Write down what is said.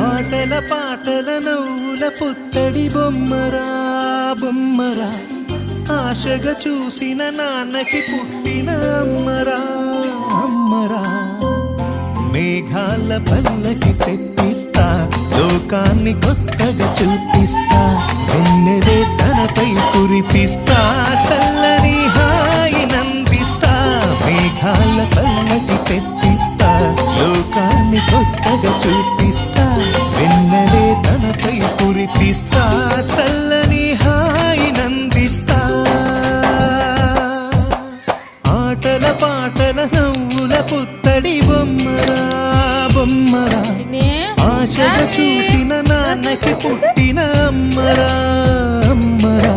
ఆటల పాటల నవ్వుల పుత్తడి బొమ్మరా బొమ్మరా ఆశగా చూసిన నాన్నకి పుట్టిన అమ్మరా అమ్మరా మేఘాల పల్లకి తెప్పిస్తా లోకాన్ని కొత్తగా చూపిస్తా వెన్నెలే తనపై కురిపిస్తా చల్లని హాయి నందిస్తా మేఘాల పల్లకి తెప్పిస్తా లోకాన్ని కొత్తగా చూపిస్తా వెన్నెలే తనపై కురిపిస్తా చల్లని హాయి నందిస్తా ఆటల పాటల నవ్వుల పుత్తడి బొమ్మరా బొమ్మరా ఆశగా చూసిన నాన్నకి పుట్టిన అమ్మరా అమ్మరా